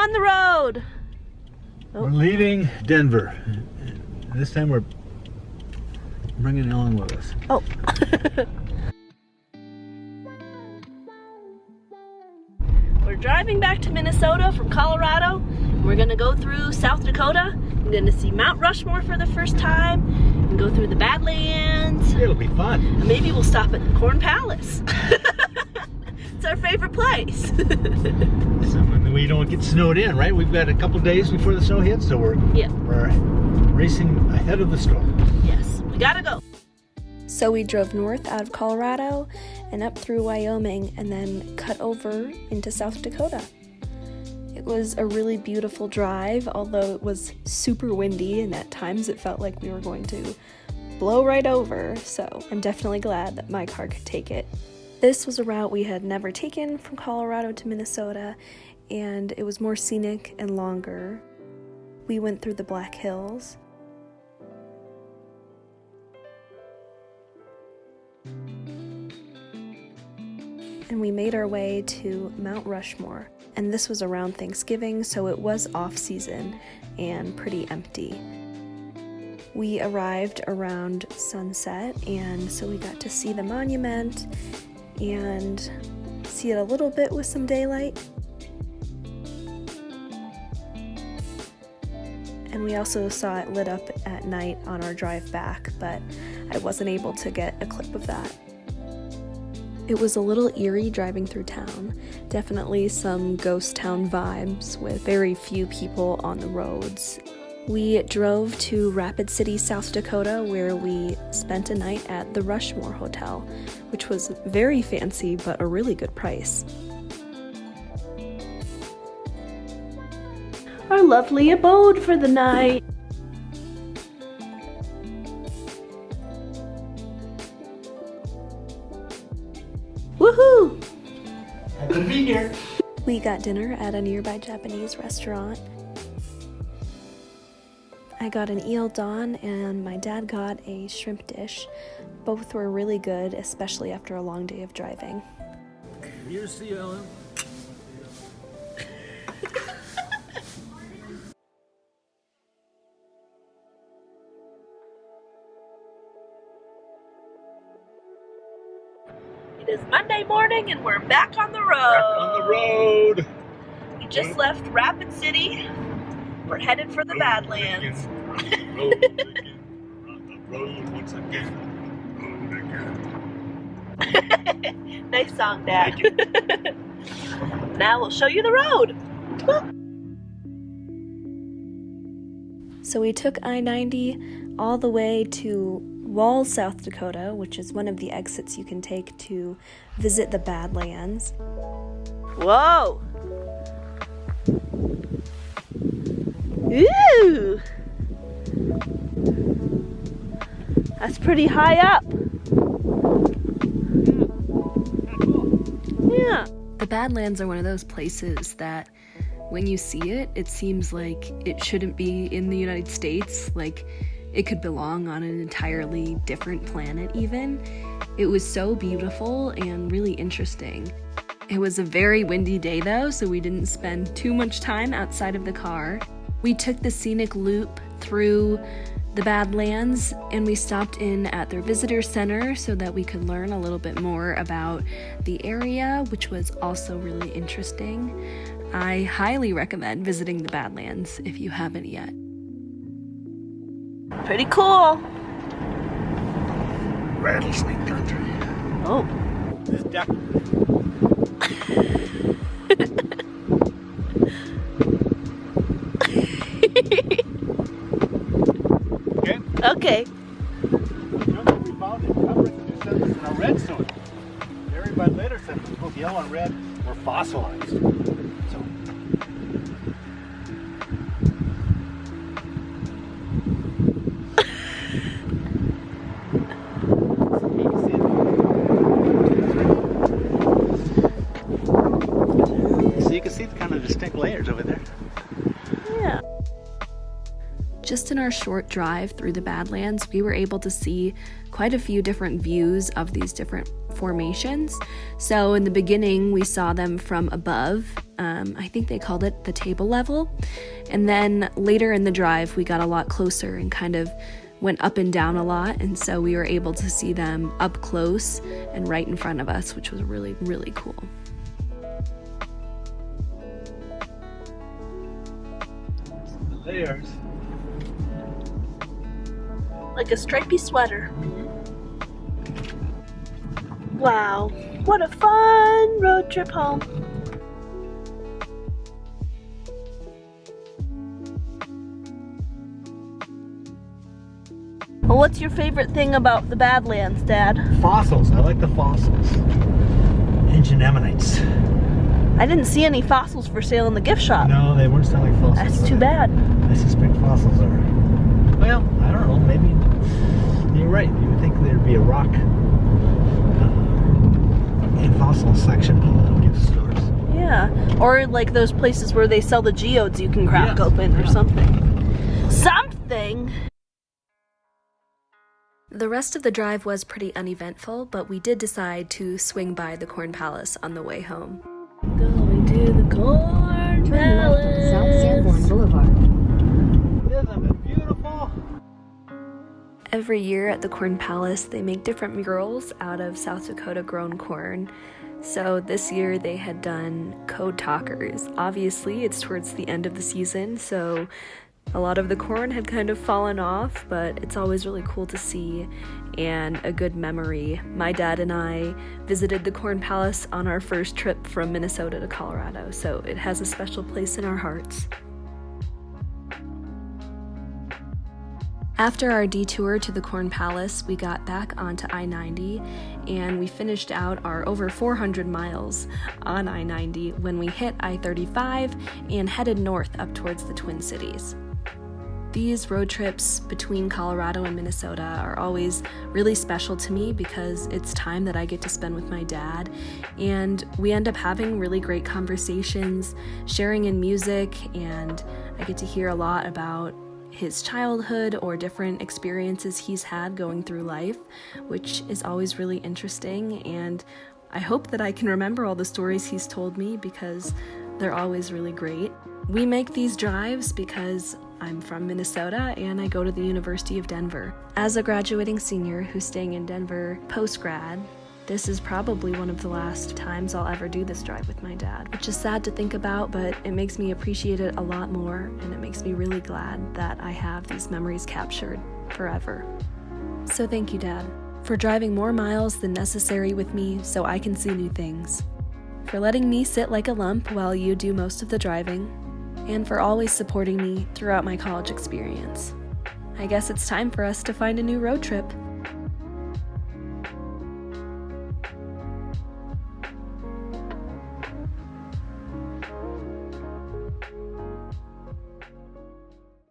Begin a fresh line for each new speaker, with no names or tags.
on the road.
We're leaving Denver. This time we're bringing Ellen with us.
Oh. We're driving back to Minnesota from Colorado. We're gonna go through South Dakota. We're gonna see Mount Rushmore for the first time and go through the Badlands.
It'll be fun.
And maybe we'll stop at the Corn Palace. It's our favorite place.
Something we don't get snowed in, right? We've got a couple days before the snow hits, so we're racing ahead of the storm.
Yes, we gotta go.
So we drove north out of Colorado and up through Wyoming and then cut over into South Dakota. It was a really beautiful drive, although it was super windy and at times it felt like we were going to blow right over, so I'm definitely glad that my car could take it. This was a route we had never taken from Colorado to Minnesota, and it was more scenic and longer. We went through the Black Hills. And we made our way to Mount Rushmore, and this was around Thanksgiving, so it was off-season and pretty empty. We arrived around sunset, and so we got to see the monument and see it a little bit with some daylight. And we also saw it lit up at night on our drive back, but I wasn't able to get a clip of that. It was a little eerie driving through town. Definitely some ghost town vibes with very few people on the roads. We drove to Rapid City, South Dakota, where we spent a night at the Rushmore Hotel, which was very fancy but a really good price.
Our lovely abode for the night. Woohoo!
Happy to be here.
We got dinner at a nearby Japanese restaurant. I got an eel don and my dad got a shrimp dish. Both were really good, especially after a long day of driving.
Here's to you, Ellen.
It is Monday morning and we're back on the road.
Back on the road.
We just left Rapid City. We're headed for the Badlands.
Road again. On the road once again. Road again.
Nice song, Dad. Now we'll show you the road.
So we took I-90 all the way to Walls, South Dakota, which is one of the exits you can take to visit the Badlands.
Whoa! Ooh! That's pretty high up. Yeah.
The Badlands are one of those places that when you see it, it seems like it shouldn't be in the United States. Like, it could belong on an entirely different planet even. It was so beautiful and really interesting. It was a very windy day though, so we didn't spend too much time outside of the car. We took the scenic loop through the Badlands and we stopped in at their visitor center so that we could learn a little bit more about the area, which was also really interesting. I highly recommend visiting the Badlands if you haven't yet.
Pretty cool.
Rattlesnake country.
Oh.
This duck. Okay.
Okay.
We found it covering the sediments in a red soil. Everybody later said both yellow and red were fossilized. So. You can see the kind of distinct layers over there.
Yeah.
Just in our short drive through the Badlands, we were able to see quite a few different views of these different formations. So in the beginning, we saw them from above. I think they called it the table level. And then later in the drive, we got a lot closer and kind of went up and down a lot. And so we were able to see them up close and right in front of us, which was really, really cool.
Layers.
Like a stripy sweater. Wow, what a fun road trip home. Well, what's your favorite thing about the Badlands, Dad?
Fossils. I like the fossils. Ancient ammonites.
I didn't see any fossils for sale in the gift shop.
No, they weren't selling fossils.
That's too bad.
I suspect fossils are. Well, I don't know. Maybe you're right. You would think there'd be a rock and fossil section of gift stores.
Yeah, or like those places where they sell the geodes you can crack open or something. Something!
The rest of the drive was pretty uneventful, but we did decide to swing by the Corn Palace on the way home.
Going to the Corn Palace.
South Sanborn Boulevard.
Isn't it beautiful?
Every year at the Corn Palace, they make different murals out of South Dakota grown corn. So this year they had done code talkers. Obviously, it's towards the end of the season, so a lot of the corn had kind of fallen off, but it's always really cool to see and a good memory. My dad and I visited the Corn Palace on our first trip from Minnesota to Colorado, so it has a special place in our hearts. After our detour to the Corn Palace, we got back onto I-90 and we finished out our over 400 miles on I-90 when we hit I-35 and headed north up towards the Twin Cities. These road trips between Colorado and Minnesota are always really special to me because it's time that I get to spend with my dad, and we end up having really great conversations, sharing in music, and I get to hear a lot about his childhood or different experiences he's had going through life, which is always really interesting, and I hope that I can remember all the stories he's told me because they're always really great. We make these drives because I'm from Minnesota and I go to the University of Denver. As a graduating senior who's staying in Denver post-grad, this is probably one of the last times I'll ever do this drive with my dad, which is sad to think about, but it makes me appreciate it a lot more, and it makes me really glad that I have these memories captured forever. So thank you, Dad, for driving more miles than necessary with me so I can see new things, for letting me sit like a lump while you do most of the driving, and for always supporting me throughout my college experience. I guess it's time for us to find a new road trip.